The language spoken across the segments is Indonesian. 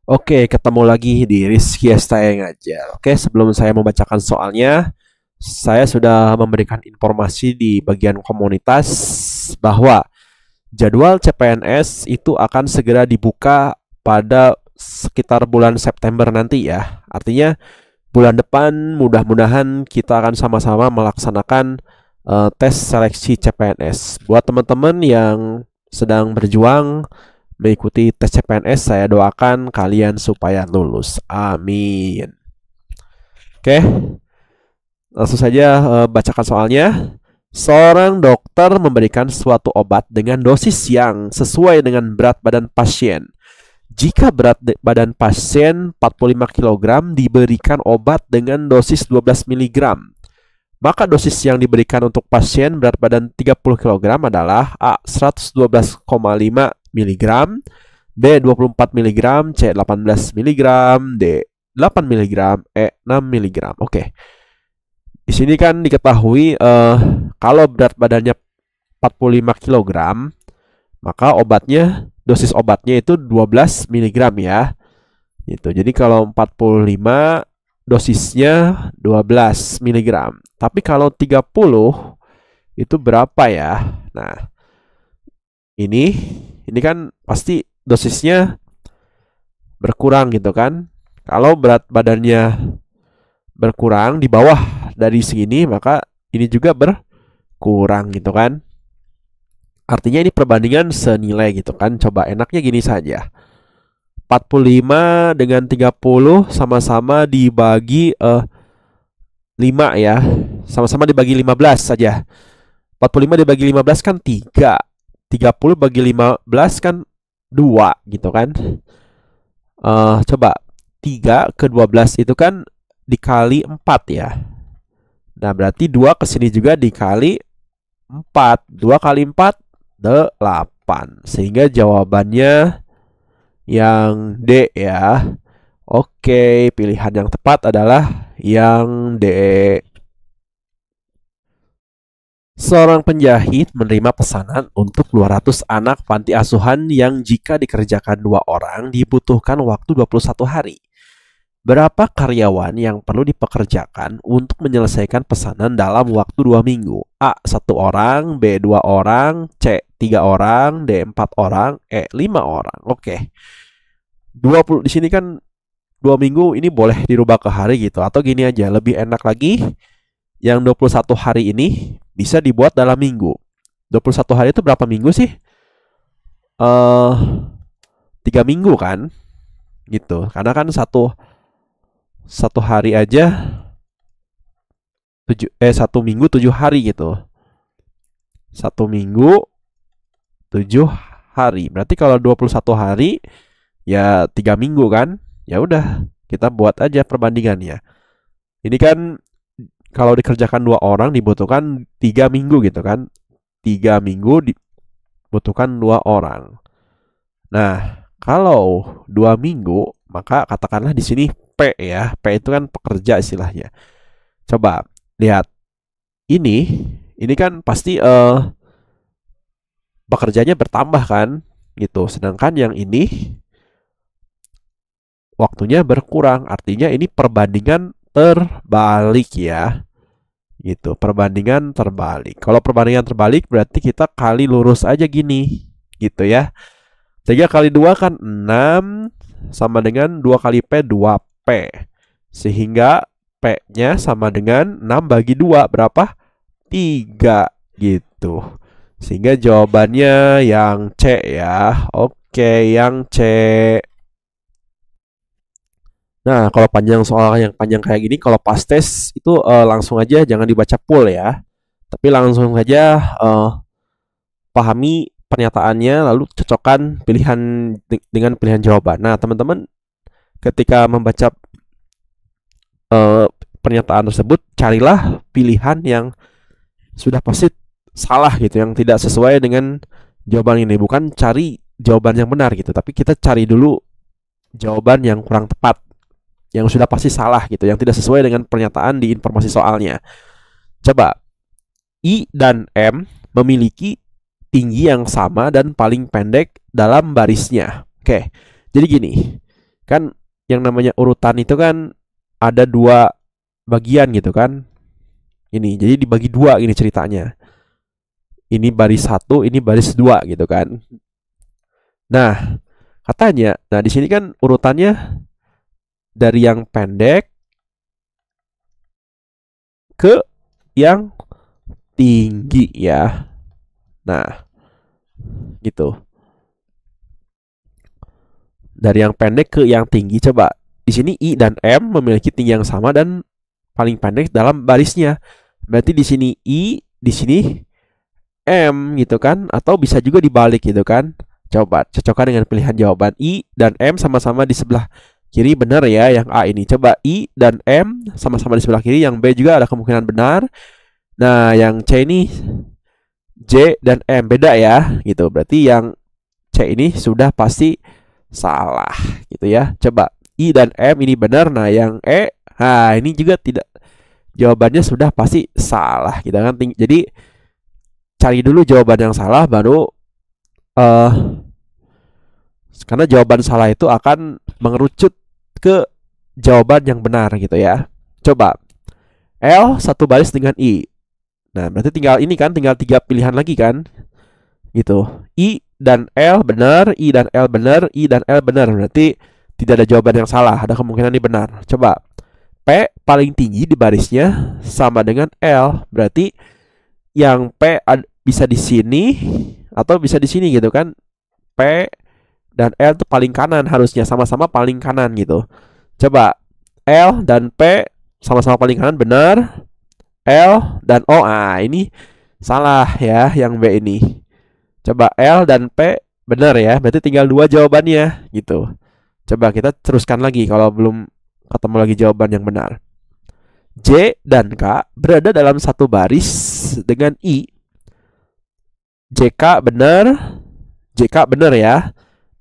Oke, ketemu lagi di Rizky Astaya Ngajar. Oke, sebelum saya membacakan soalnya, saya sudah memberikan informasi di bagian komunitas bahwa jadwal CPNS itu akan segera dibuka pada sekitar bulan September nanti ya. Artinya bulan depan mudah-mudahan kita akan sama-sama melaksanakan tes seleksi CPNS. Buat teman-teman yang sedang berjuang mengikuti tes CPNS, saya doakan kalian supaya lulus. Amin. Oke, langsung saja bacakan soalnya. Seorang dokter memberikan suatu obat dengan dosis yang sesuai dengan berat badan pasien. Jika berat badan pasien 45 kg, diberikan obat dengan dosis 12 mg. Maka dosis yang diberikan untuk pasien berat badan 30 kg adalah A. 112,5 mg, B. 24 mg, C. 18 mg, D. 8 mg, E. 6 mg. Oke. Di sini kan diketahui kalau berat badannya 45 kg, maka dosis obatnya itu 12 mg ya. Gitu. Jadi kalau 45 dosisnya 12 mg. Tapi kalau 30 itu berapa ya? Nah, ini kan pasti dosisnya berkurang gitu kan. Kalau berat badannya berkurang di bawah dari segini, maka ini juga berkurang gitu kan. Artinya ini perbandingan senilai gitu kan. Coba enaknya gini saja. 45 dengan 30 sama-sama dibagi 5 ya. Sama-sama dibagi 15 saja. 45 dibagi 15 kan 3. 30 bagi 15 kan 2 gitu kan. Coba 3 ke 12 itu kan dikali 4 ya. Nah berarti 2 ke sini juga dikali 4. 2 kali 4 8. Sehingga jawabannya yang D ya. Oke, pilihan yang tepat adalah yang D. Seorang penjahit menerima pesanan untuk 200 anak panti asuhan yang jika dikerjakan 2 orang dibutuhkan waktu 21 hari. Berapa karyawan yang perlu dipekerjakan untuk menyelesaikan pesanan dalam waktu 2 minggu? A. 1 orang, B. 2 orang, C. 3 orang, D. 4 orang, E. 5 orang. Oke. 20 di sini kan 2 minggu ini boleh dirubah ke hari gitu. Atau gini aja, lebih enak lagi, yang 21 hari ini bisa dibuat dalam minggu. 21 hari itu berapa minggu sih? 3 minggu kan? Gitu. Karena kan satu hari aja 1 minggu 7 hari gitu. 1 minggu 7 hari. Berarti kalau 21 hari ya 3 minggu kan? Ya udah, kita buat aja perbandingannya. Ini kan kalau dikerjakan 2 orang dibutuhkan 3 minggu gitu kan. 3 minggu dibutuhkan 2 orang. Nah, kalau 2 minggu, maka katakanlah di sini P ya. P itu kan pekerja istilahnya. Coba lihat. Ini kan pasti pekerjanya bertambah kan gitu. Sedangkan yang ini waktunya berkurang. Artinya ini perbandingan terbalik ya. Gitu, perbandingan terbalik. Kalau perbandingan terbalik berarti kita kali lurus aja gini. Gitu ya. 3 kali 2 kan 6 sama dengan 2 kali P 2P. Sehingga P-nya sama dengan 6 bagi 2 berapa? 3 gitu. Sehingga jawabannya yang C ya. Oke, yang C. Nah, kalau soal yang panjang kayak gini, kalau pas tes itu langsung aja jangan dibaca full ya. Tapi langsung saja pahami pernyataannya, lalu cocokkan pilihan dengan pilihan jawaban. Nah, teman-teman ketika membaca pernyataan tersebut, carilah pilihan yang sudah pasti salah gitu, yang tidak sesuai dengan jawaban ini. Bukan cari jawaban yang benar gitu, tapi kita cari dulu jawaban yang kurang tepat, yang sudah pasti salah gitu, yang tidak sesuai dengan pernyataan di informasi soalnya. Coba, I dan M memiliki tinggi yang sama dan paling pendek dalam barisnya. Oke, jadi gini, kan yang namanya urutan itu kan ada dua bagian gitu kan. Ini, jadi dibagi dua ini ceritanya. Ini baris satu, ini baris dua gitu kan. Nah, katanya, nah di sini kan urutannya dari yang pendek ke yang tinggi ya. Nah, gitu. Dari yang pendek ke yang tinggi. Coba di sini I dan M memiliki tinggi yang sama dan paling pendek dalam barisnya. Berarti di sini I, di sini M gitu kan, atau bisa juga dibalik gitu kan. Coba cocokkan dengan pilihan jawaban. I dan M sama-sama di sebelah kiri, benar ya yang A ini. Coba I dan M sama-sama di sebelah kiri, yang B juga ada kemungkinan benar. Nah, yang C ini J dan M beda ya gitu. Berarti yang C ini sudah pasti salah gitu ya. Coba I dan M ini benar. Nah, yang E, nah ini juga tidak. Jawabannya sudah pasti salah gitu kan. Jadi cari dulu jawaban yang salah baru karena jawaban salah itu akan mengerucut ke jawaban yang benar gitu ya. Coba L satu baris dengan I. Nah, berarti tinggal ini kan, tinggal 3 pilihan lagi kan. Gitu. I dan L benar, I dan L benar, I dan L benar. Berarti tidak ada jawaban yang salah, ada kemungkinan ini benar. Coba P paling tinggi di barisnya sama dengan L. Berarti yang P bisa di sini atau bisa di sini gitu kan. P dan L itu paling kanan, harusnya sama-sama paling kanan gitu. Coba L dan P sama-sama paling kanan, benar. L dan O, ini salah ya yang B ini. Coba L dan P benar ya, berarti tinggal 2 jawabannya gitu. Coba kita teruskan lagi kalau belum ketemu lagi jawaban yang benar. J dan K berada dalam satu baris dengan I. JK benar, JK benar ya.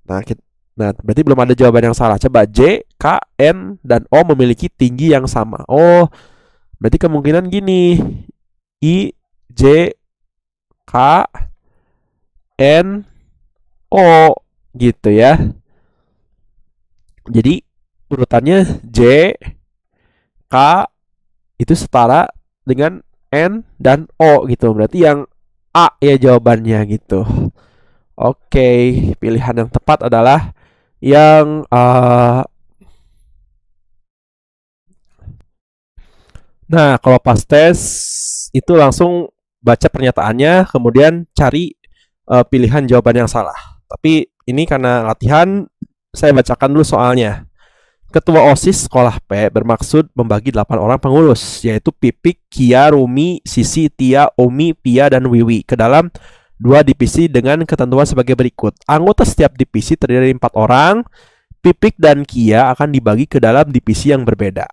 Nah, berarti belum ada jawaban yang salah. Coba J, K, N, dan O memiliki tinggi yang sama. Oh, berarti kemungkinan gini. I, J, K, N, O gitu ya. Jadi urutannya J, K itu setara dengan N dan O gitu. Berarti yang A ya jawabannya gitu. Oke, pilihan yang tepat adalah yang nah, kalau pas tes itu langsung baca pernyataannya, kemudian cari pilihan jawaban yang salah. Tapi ini karena latihan, saya bacakan dulu soalnya. Ketua OSIS sekolah P bermaksud membagi 8 orang pengurus, yaitu Pipik, Kia, Rumi, Sisi, Tia, Umi, Pia, dan Wiwi ke dalam 2 divisi dengan ketentuan sebagai berikut. Anggota setiap divisi terdiri dari 4 orang. Pipik dan Kia akan dibagi ke dalam divisi yang berbeda.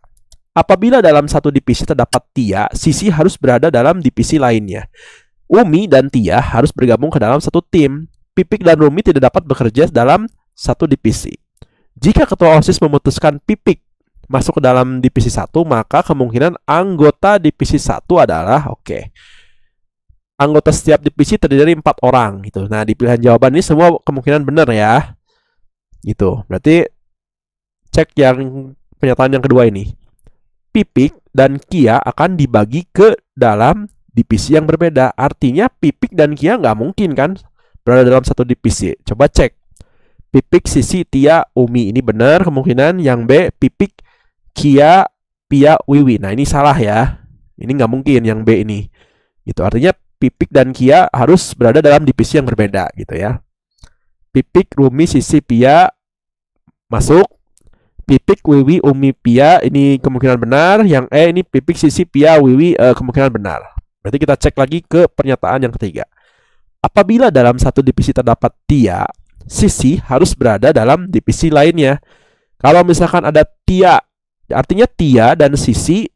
Apabila dalam satu divisi terdapat Tia, Sisi harus berada dalam divisi lainnya. Umi dan Tia harus bergabung ke dalam satu tim. Pipik dan Rumi tidak dapat bekerja dalam satu divisi. Jika ketua OSIS memutuskan Pipik masuk ke dalam divisi 1, maka kemungkinan anggota divisi 1 adalah anggota setiap divisi terdiri dari 4 orang gitu. Nah, di pilihan jawaban ini semua kemungkinan benar ya. Gitu. Berarti cek yang pernyataan yang kedua ini. Pipik dan Kia akan dibagi ke dalam divisi yang berbeda. Artinya Pipik dan Kia nggak mungkin kan berada dalam satu divisi. Coba cek. Pipik, Sisi, Tia, Umi. Ini benar kemungkinan. Yang B, Pipik, Kia, Pia, Wiwi. Nah, ini salah ya. Ini nggak mungkin yang B ini. Gitu. Artinya Pipik dan Kia harus berada dalam divisi yang berbeda gitu ya. Pipik, Rumi, Sisi, Pia masuk. Pipik, Wiwi, Umi, Pia ini kemungkinan benar. Yang E ini Pipik, Sisi, Pia, Wiwi kemungkinan benar. Berarti kita cek lagi ke pernyataan yang ketiga. Apabila dalam satu divisi terdapat Tia, Sisi harus berada dalam divisi lainnya. Kalau misalkan ada Tia, artinya Tia dan Sisi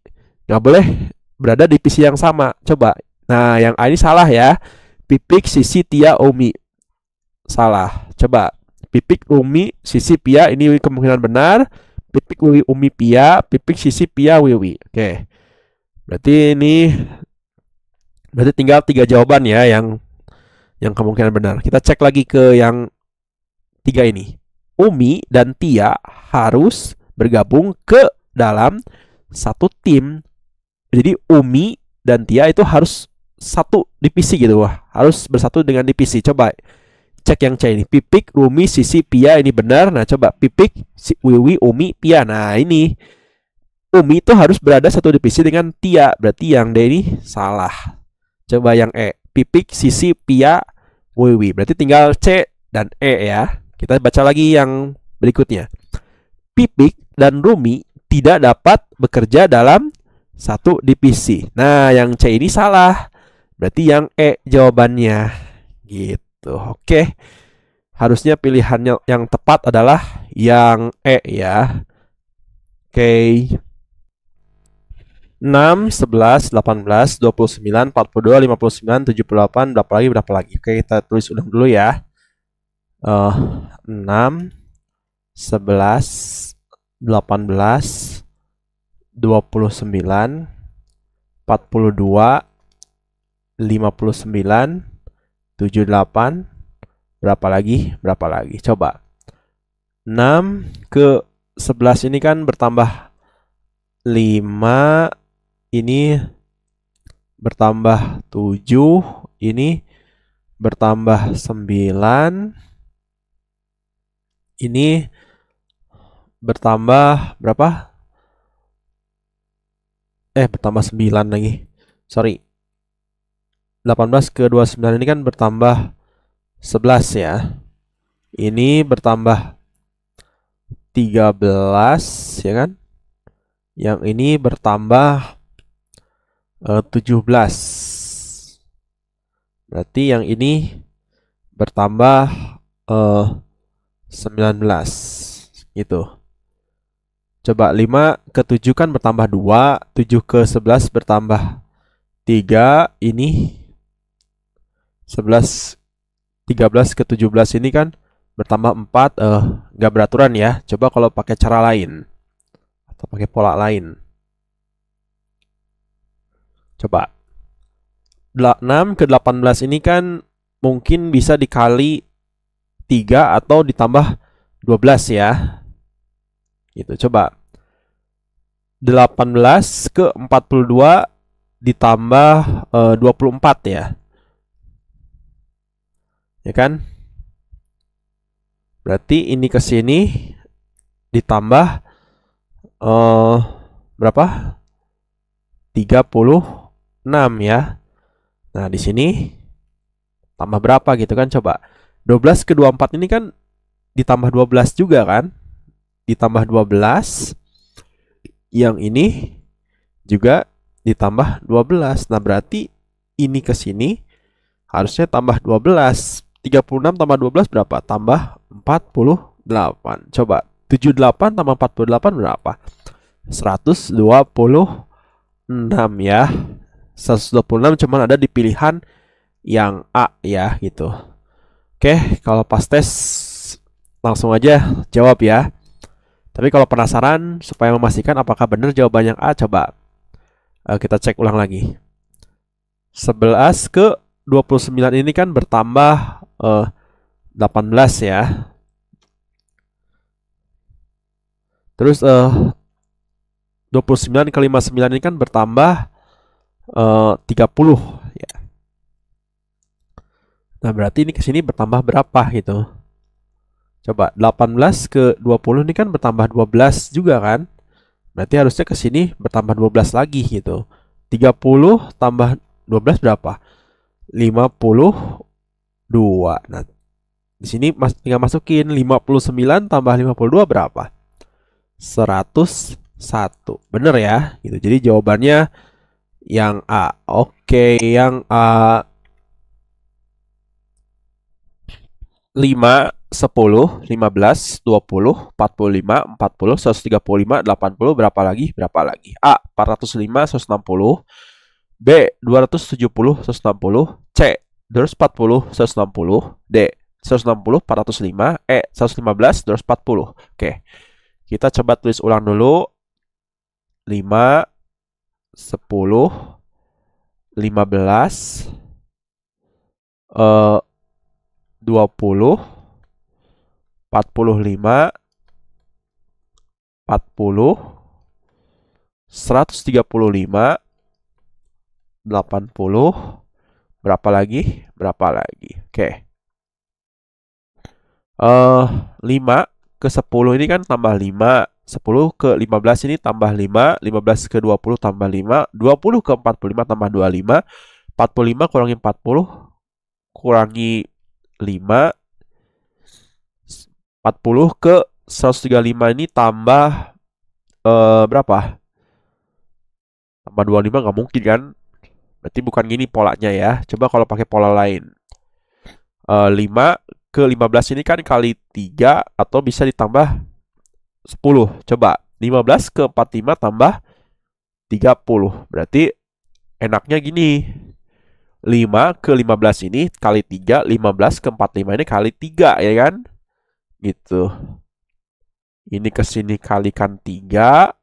nggak boleh berada di divisi yang sama. Coba. Nah, yang A ini salah ya. Pipik, Sisi, Tia, Umi. Salah. Coba. Pipik, Umi, Sisi, Pia ini kemungkinan benar. Pipik, Wiwi, Umi, Pia. Pipik, Sisi, Pia, Wiwi. Oke. Berarti ini Berarti tinggal 3 jawaban ya yang kemungkinan benar. Kita cek lagi ke yang 3 ini. Umi dan Tia harus bergabung ke dalam satu tim. Jadi Umi dan Tia itu harus satu divisi gitu, wah, harus bersatu dengan divisi. Coba cek yang C ini. Pipik, Rumi, Sisi, Pia ini benar. Nah, coba Pipik, Wiwi, Umi, Pia. Nah, ini Umi itu harus berada satu divisi dengan Tia. Berarti yang D ini salah. Coba yang E. Pipik, Sisi, Pia, Wiwi. Berarti tinggal C dan E ya. Kita baca lagi yang berikutnya. Pipik dan Rumi tidak dapat bekerja dalam satu divisi. Nah, yang C ini salah. Berarti yang E jawabannya. Gitu. Oke. Harusnya pilihannya yang tepat adalah yang E ya. Oke. 6, 11, 18, 29, 42, 59, 78, berapa lagi? Oke, kita tulis ulang dulu ya. 6, 11, 18, 29, 42, 59, 78, berapa lagi? Coba. 6 ke 11 ini kan bertambah 5, ini bertambah 7, ini bertambah 9, ini bertambah berapa? Bertambah 9 lagi. Sorry. 18 ke 29 ini kan bertambah 11 ya. Ini bertambah 13 ya kan? Yang ini bertambah 17. Berarti yang ini bertambah 19 gitu. Coba 5 ke 7 kan bertambah 2, 7 ke 11 bertambah 3, ini 11, 13 ke 17 ini kan bertambah 4, nggak beraturan ya. Coba kalau pakai cara lain atau pakai pola lain. Coba 6 ke 18 ini kan mungkin bisa dikali 3 atau ditambah 12 ya. Gitu, coba 18 ke 42 ditambah 24 ya. Ya kan? Berarti ini ke sini ditambah berapa? 36 ya. Nah, di sini tambah berapa gitu kan, coba. 12 ke 24 ini kan ditambah 12 juga kan? Ditambah 12. Yang ini juga ditambah 12. Nah, berarti ini ke sini harusnya tambah 12. 36 tambah 12 berapa? Tambah 48. Coba 78 tambah 48 berapa? 126 ya. 126 cuman ada di pilihan yang A ya gitu. Oke, kalau pas tes langsung aja jawab ya. Tapi kalau penasaran supaya memastikan apakah benar jawaban yang A, coba kita cek ulang lagi. 11 ke 29 ini kan bertambah 18 ya. Terus 29 ke 59 ini kan bertambah 30 ya. Nah, berarti ini ke sini bertambah berapa gitu. Coba 18 ke 20 ini kan bertambah 12 juga kan? Berarti harusnya ke sini bertambah 12 lagi gitu. 30 tambah 12 berapa? 52. Nah, di sini tinggal masukin 59 tambah 52 berapa? 101. Bener ya? Gitu. Jadi jawabannya yang A. Oke, yang A. 5, 10, 15, 20, 45, 40, 135, 80, berapa lagi? A. 405, 160. B. 270, 160. C. 240, 160. D. 160, 405. E. 115, 240. Oke. Kita coba tulis ulang dulu. 5, 10, 15, 20, 45, 40, 135, 80, berapa lagi? Oke. 5 ke 10 ini kan tambah 5, 10 ke 15 ini tambah 5, 15 ke 20 tambah 5, 20 ke 45 tambah 25, 45 kurangi 40 kurangi 5, 40 ke 135 ini tambah berapa? Tambah 25 nggak mungkin kan? Berarti bukan gini polanya ya. Coba kalau pakai pola lain. 5 ke 15 ini kan kali 3 atau bisa ditambah 10. Coba 15 ke 45 tambah 30. Berarti enaknya gini. 5 ke 15 ini kali 3, 15 ke 45 ini kali 3 ya kan? Gitu. Ini ke sini kalikan 3.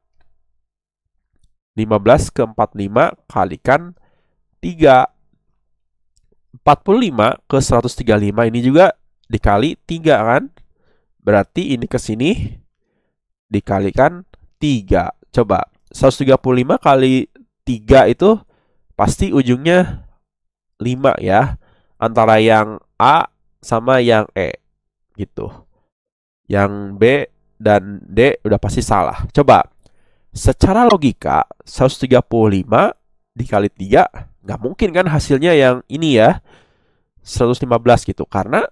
15 ke 45 kalikan 3. 45 ke 135 ini juga dikali 3 kan? Berarti ini ke sini dikalikan 3. Coba 135 kali 3 itu pasti ujungnya 5 ya. Antara yang A sama yang E gitu. Yang B dan D udah pasti salah. Coba secara logika 135 dikali 3 nggak mungkin kan hasilnya yang ini ya 115 gitu. Karena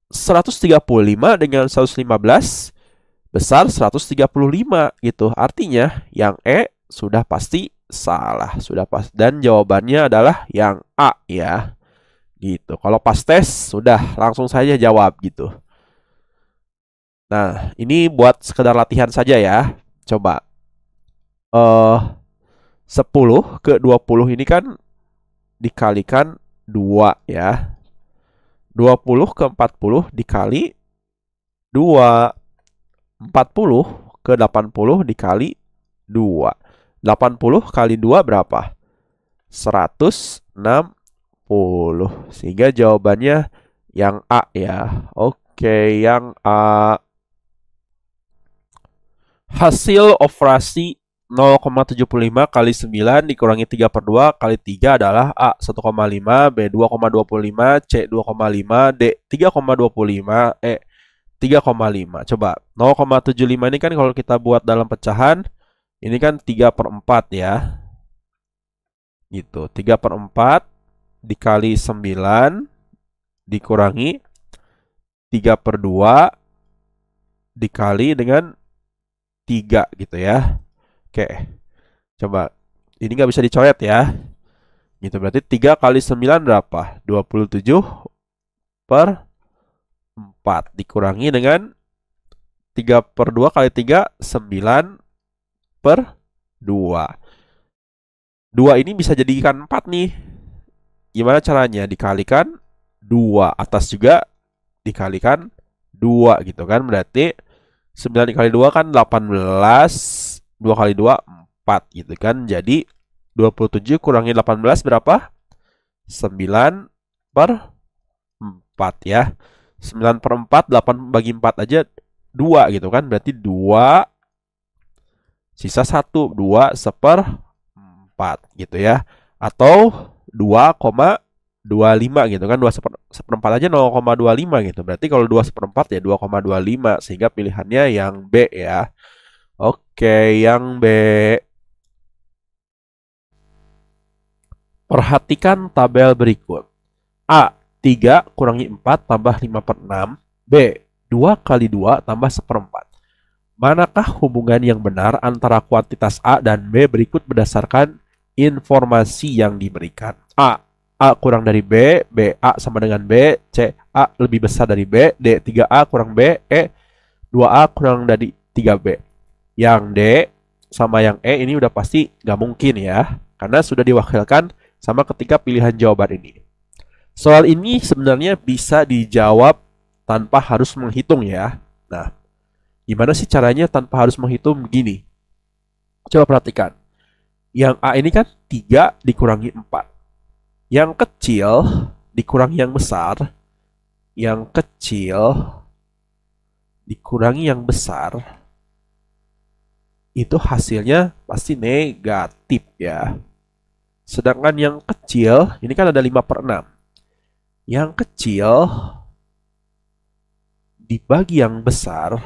135 dengan 115 besar 135 gitu. Artinya yang E sudah pasti salah, sudah pas, dan jawabannya adalah yang A ya. Gitu. Kalau pas tes sudah langsung saja jawab gitu. Nah, ini buat sekedar latihan saja ya. Coba 10 ke 20 ini kan dikalikan 2 ya. 20 ke 40 dikali 2. 40 ke 80 dikali 2. 80 kali 2 berapa? 160. Sehingga jawabannya yang A ya. Oke, yang A. Hasil operasi 0,75 kali 9 dikurangi 3 per 2 kali 3 adalah A 1,5, B 2,25, C 2,5, D 3,25, E 3,5. Coba 0,75 ini kan kalau kita buat dalam pecahan ini kan 3 per 4 ya. Gitu. 3 per 4 dikali 9 dikurangi 3 per 2 dikali dengan 3 gitu ya. Oke. Coba ini nggak bisa dicoret ya. Gitu berarti 3 kali 9 berapa? 27 per 4 dikurangi dengan 3 per 2 kali 3 9 per 2. 2 ini bisa jadikan 4 nih. Gimana caranya? Dikalikan 2. Atas juga dikalikan 2 gitu kan. Berarti 9 dikali 2 kan 18. 2 kali 2 4 gitu kan. Jadi 27 kurangi 18 berapa? 9 per 4 ya. 9 per 4, 8 bagi 4 aja 2 gitu kan. Berarti 2 sisa 1, 2 seperempat gitu ya. Atau 2,25 gitu kan. 2 seperempat aja 0,25 gitu. Berarti kalau 2 seperempat ya 2,25. Sehingga pilihannya yang B ya. Oke, yang B. Perhatikan tabel berikut. A. 3 kurangi 4 tambah 5 per 6. B. 2 kali 2 tambah seperempat. Manakah hubungan yang benar antara kuantitas A dan B berikut berdasarkan informasi yang diberikan? A. A kurang dari B. B. A sama dengan B. C. A lebih besar dari B. D. 3A kurang B. E. 2A kurang dari 3B. Yang D sama yang E ini udah pasti nggak mungkin ya. Karena sudah diwakilkan sama ketika pilihan jawaban ini. Soal ini sebenarnya bisa dijawab tanpa harus menghitung ya. Nah, gimana sih caranya tanpa harus menghitung begini? Coba perhatikan. Yang A ini kan 3 dikurangi 4. Yang kecil dikurangi yang besar, yang kecil dikurangi yang besar, itu hasilnya pasti negatif ya. Sedangkan yang kecil, ini kan ada 5/6. Yang kecil dibagi yang besar,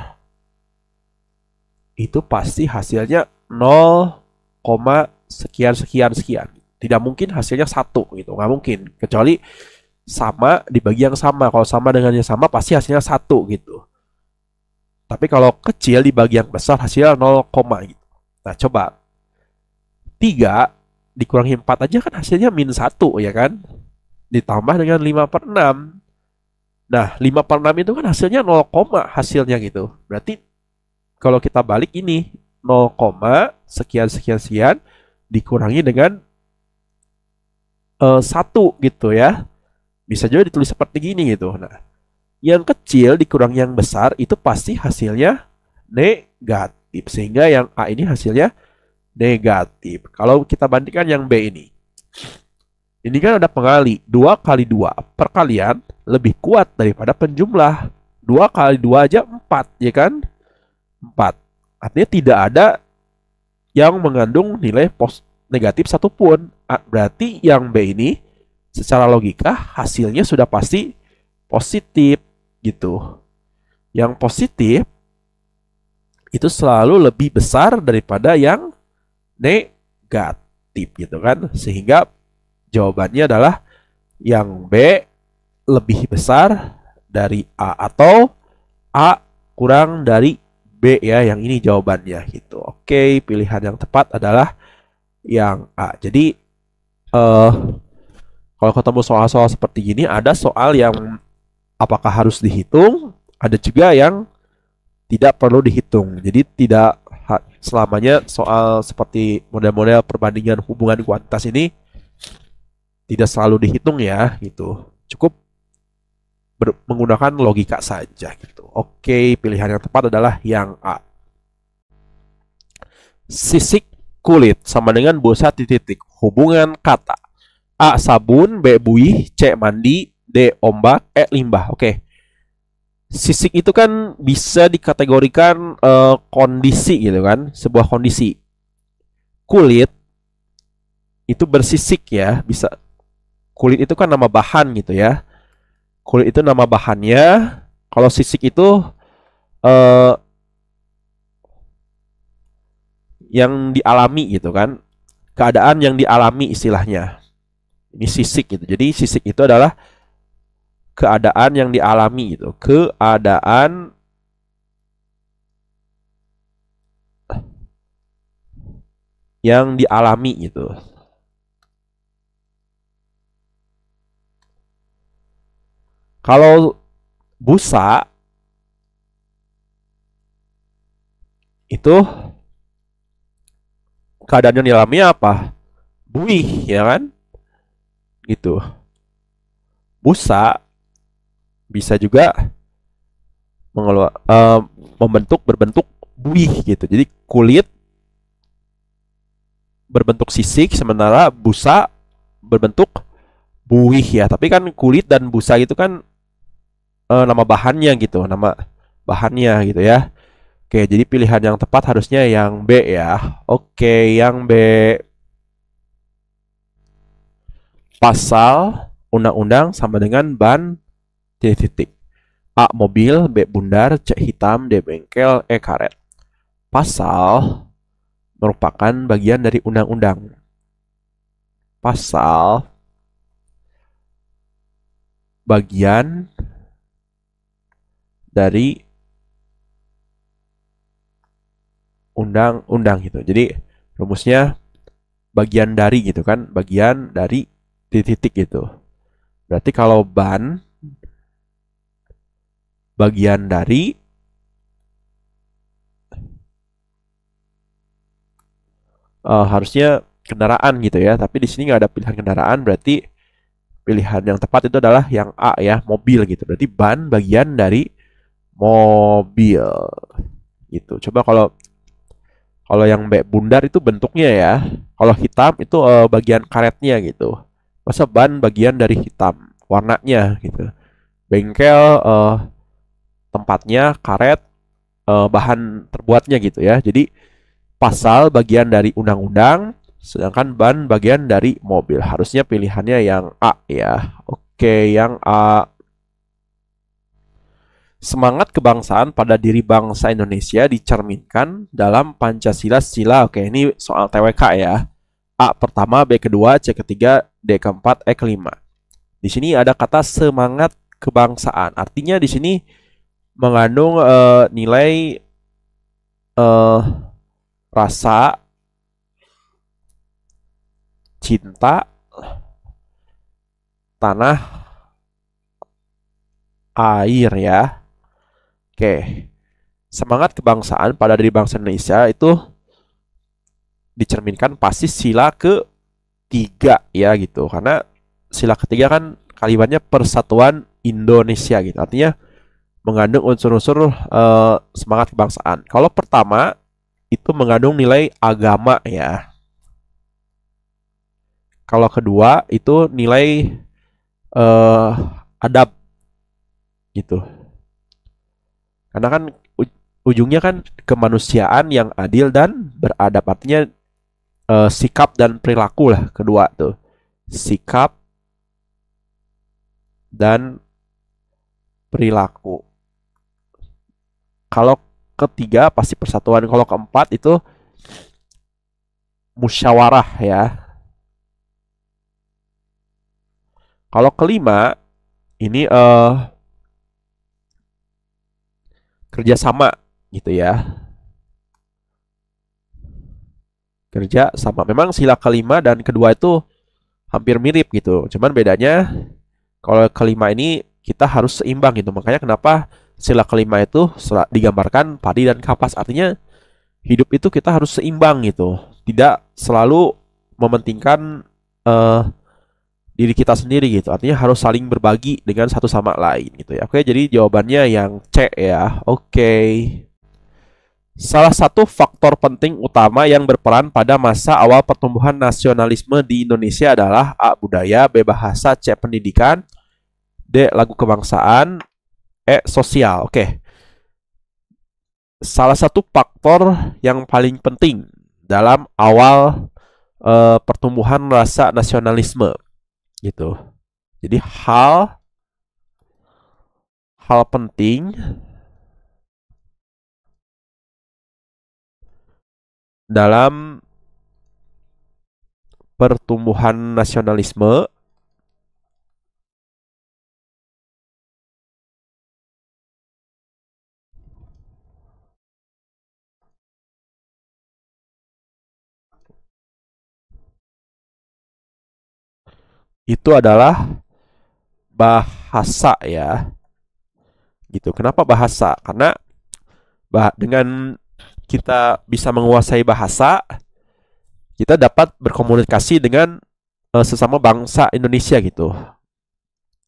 itu pasti hasilnya 0, sekian sekian sekian. Tidak mungkin hasilnya 1 gitu, nggak mungkin. Kecuali sama dibagi yang sama. Kalau sama dengan yang sama pasti hasilnya 1 gitu. Tapi kalau kecil dibagi yang besar hasilnya 0, gitu. Nah coba 3 dikurangi 4 aja kan hasilnya -1 ya kan. Ditambah dengan 5/6. Nah 5/6 itu kan hasilnya 0, hasilnya gitu. Berarti kalau kita balik ini 0, sekian sekian sekian dikurangi dengan 1 gitu ya. Bisa juga ditulis seperti gini gitu. Nah, yang kecil dikurangi yang besar itu pasti hasilnya negatif. Sehingga yang A ini hasilnya negatif. Kalau kita bandingkan yang B ini. Ini kan ada pengali. 2 kali 2 perkalian lebih kuat daripada penjumlah. 2 kali 2 aja 4 ya kan. 4. Artinya tidak ada yang mengandung nilai negatif satupun. Berarti yang B ini secara logika hasilnya sudah pasti positif gitu. Yang positif itu selalu lebih besar daripada yang negatif gitu kan. Sehingga jawabannya adalah yang B lebih besar dari A atau A kurang dari B ya, yang ini jawabannya gitu. Oke, pilihan yang tepat adalah yang A. Jadi kalau ketemu soal-soal seperti gini, ada soal yang apakah harus dihitung, ada juga yang tidak perlu dihitung. Jadi tidak selamanya soal seperti model-model perbandingan hubungan kuantitas ini tidak selalu dihitung ya gitu. Cukup menggunakan logika saja gitu. Oke, pilihan yang tepat adalah yang A. Sisik kulit sama dengan busa titik. Hubungan kata. A. Sabun, B. Buih, C. Mandi, D. Ombak, E. Limbah. Oke. Sisik itu kan bisa dikategorikan kondisi gitu kan. Sebuah kondisi. Kulit itu bersisik ya. Bisa. Kulit itu kan nama bahan gitu ya. Kulit itu nama bahannya. Kalau sisik itu yang dialami gitu kan. Keadaan yang dialami istilahnya. Ini sisik gitu. Jadi sisik itu adalah keadaan yang dialami gitu. Keadaan yang dialami gitu. Kalau busa itu keadaan yang dialami apa? Buih ya kan? Gitu. Busa bisa juga berbentuk buih gitu. Jadi kulit berbentuk sisik sementara busa berbentuk buih ya. Tapi kan kulit dan busa itu kan nama bahannya gitu, nama bahannya gitu ya. Oke, jadi pilihan yang tepat harusnya yang B ya. Oke, yang B. Pasal undang-undang sama dengan ban titik. A. Mobil, B. Bundar, C. Hitam, D. Bengkel, E. Karet. Pasal merupakan bagian dari undang-undang. Pasal bagian dari undang-undang gitu. Jadi rumusnya bagian dari gitu kan, bagian dari titik gitu. Berarti kalau ban bagian dari harusnya kendaraan gitu ya. Tapi di sini nggak ada pilihan kendaraan, berarti pilihan yang tepat itu adalah yang A ya, mobil gitu. Berarti ban bagian dari mobil gitu. Coba kalau yang B bundar itu bentuknya ya. Kalau hitam itu bagian karetnya gitu. Masa ban bagian dari hitam, warnanya gitu. Bengkel tempatnya, karet bahan terbuatnya gitu ya. Jadi pasal bagian dari undang-undang, sedangkan ban bagian dari mobil. Harusnya pilihannya yang A ya. Oke, yang A. Semangat kebangsaan pada diri bangsa Indonesia dicerminkan dalam Pancasila sila. Oke, ini soal TWK ya. A pertama, B kedua, C ketiga, D keempat, E kelima. Di sini ada kata semangat kebangsaan. Artinya di sini mengandung nilai rasa cinta tanah air ya. Oke. Semangat kebangsaan pada diri bangsa Indonesia itu dicerminkan pasti sila ketiga ya gitu. Karena sila ketiga kan kalimatnya persatuan Indonesia gitu. Artinya mengandung unsur-unsur semangat kebangsaan. Kalau pertama itu mengandung nilai agama ya. Kalau kedua itu nilai adab gitu. Karena kan ujungnya kan kemanusiaan yang adil dan beradab. Artinya sikap dan perilaku lah kedua tuh. Sikap dan perilaku. Kalau ketiga pasti persatuan. Kalau keempat itu musyawarah ya. Kalau kelima ini kerjasama gitu ya. Kerja sama. Memang sila kelima dan kedua itu hampir mirip gitu. Cuman bedanya kalau kelima ini kita harus seimbang gitu. Makanya kenapa sila kelima itu digambarkan padi dan kapas. Artinya hidup itu kita harus seimbang gitu. Tidak selalu mementingkan diri kita sendiri gitu. Artinya harus saling berbagi dengan satu sama lain gitu ya. Oke, jadi jawabannya yang C ya. Oke. Salah satu faktor penting utama yang berperan pada masa awal pertumbuhan nasionalisme di Indonesia adalah A. Budaya, B. Bahasa, C. Pendidikan, D. Lagu kebangsaan, E. Sosial. Oke. Salah satu faktor yang paling penting dalam awal pertumbuhan rasa nasionalisme gitu. Jadi hal penting dalam pertumbuhan nasionalisme itu adalah bahasa ya. Gitu. Kenapa bahasa? Karena dengan kita bisa menguasai bahasa, kita dapat berkomunikasi dengan sesama bangsa Indonesia gitu.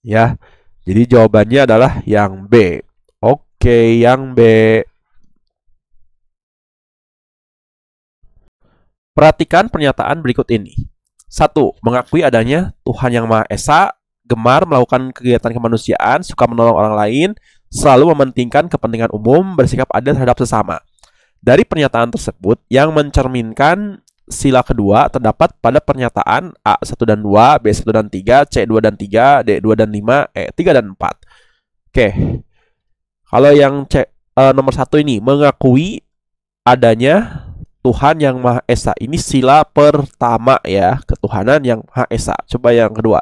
Ya. Jadi jawabannya adalah yang B. Oke, yang B. Perhatikan pernyataan berikut ini. 1. Mengakui adanya Tuhan Yang Maha Esa, gemar melakukan kegiatan kemanusiaan, suka menolong orang lain, selalu mementingkan kepentingan umum, bersikap adil terhadap sesama. Dari pernyataan tersebut yang mencerminkan sila kedua terdapat pada pernyataan A1 dan 2, B1 dan 3, C2 dan 3, D2 dan 5, E3 dan 4. Oke. Kalau yang nomor 1 ini mengakui adanya Tuhan Yang Maha Esa. Ini sila pertama ya, ketuhanan yang Maha Esa. Coba yang kedua.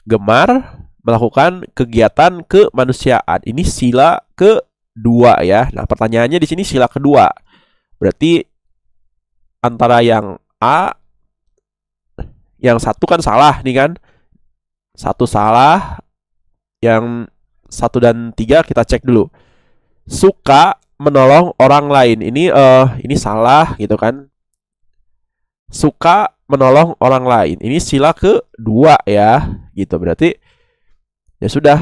Gemar melakukan kegiatan kemanusiaan. Ini sila kedua ya. Nah, pertanyaannya di sini sila kedua. Berarti antara yang A, yang satu kan salah nih kan. Satu salah, yang 1 dan 3 kita cek dulu. Suka menolong orang lain. Ini salah gitu kan. Suka menolong orang lain. Ini sila kedua ya. Gitu. Berarti ya sudah.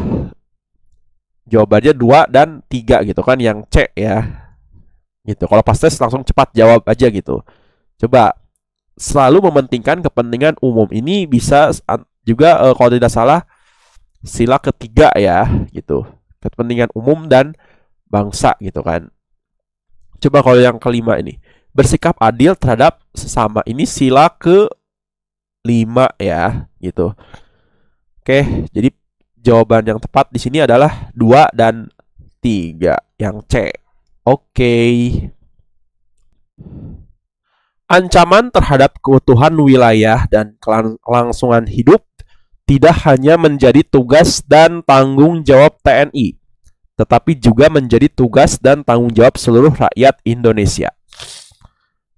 Jawabannya 2 dan 3 gitu kan, yang C ya. Gitu. Kalau pas tes langsung cepat jawab aja gitu. Coba, selalu mementingkan kepentingan umum. Ini bisa juga kalau tidak salah sila ketiga ya gitu. Kepentingan umum dan bangsa gitu kan. Coba kalau yang kelima ini, bersikap adil terhadap sesama, ini sila ke-5 ya gitu. Oke, jadi jawaban yang tepat di sini adalah 2 dan 3 yang C. Oke. Ancaman terhadap keutuhan wilayah dan kelangsungan hidup tidak hanya menjadi tugas dan tanggung jawab TNI, tetapi juga menjadi tugas dan tanggung jawab seluruh rakyat Indonesia.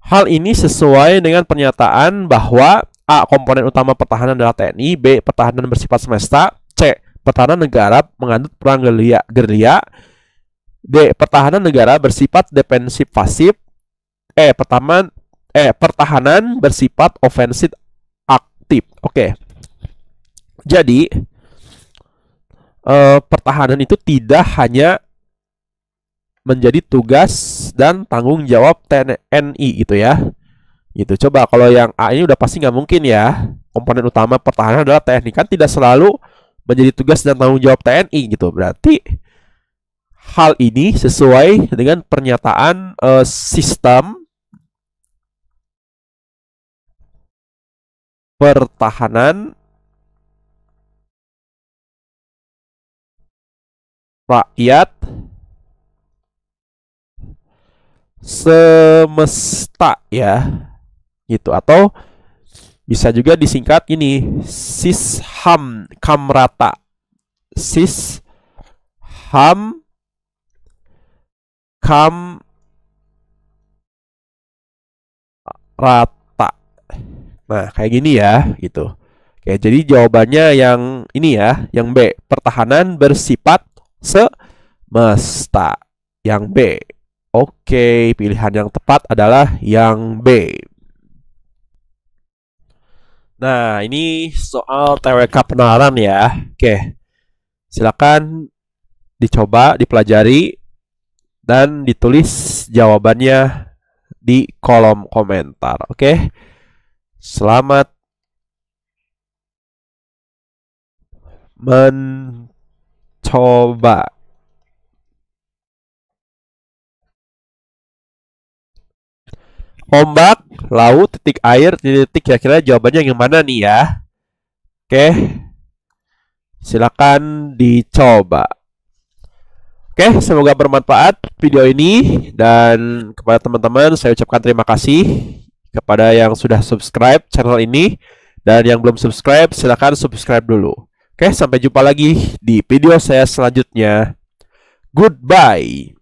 Hal ini sesuai dengan pernyataan bahwa A. Komponen utama pertahanan adalah TNI, B. Pertahanan bersifat semesta, C. Pertahanan negara menganut perang gerilya, D. Pertahanan negara bersifat defensif pasif, pertahanan bersifat ofensif aktif. Oke. Jadi pertahanan itu tidak hanya menjadi tugas dan tanggung jawab TNI gitu ya. Gitu. Coba kalau yang A ini udah pasti nggak mungkin ya. Komponen utama pertahanan adalah TNI, kan tidak selalu menjadi tugas dan tanggung jawab TNI gitu. Berarti hal ini sesuai dengan pernyataan sistem pertahanan rakyat semesta ya gitu, atau bisa juga disingkat ini Sisham Kamrata. Sisham Kamrata. Nah, kayak gini ya gitu. Oke, jadi jawabannya yang ini ya, yang B, pertahanan bersifat semesta. Yang B. Oke, pilihan yang tepat adalah yang B. Nah, ini soal TWK penalaran ya. Oke. Silakan dicoba, dipelajari dan ditulis jawabannya di kolom komentar. Oke. Selamat mencoba. Ombak, laut, titik air, titik, kira-kira jawabannya yang mana nih ya? Oke. Silakan dicoba. Oke, semoga bermanfaat video ini, dan kepada teman-teman saya ucapkan terima kasih kepada yang sudah subscribe channel ini, dan yang belum subscribe silakan subscribe dulu. Oke, sampai jumpa lagi di video saya selanjutnya. Goodbye.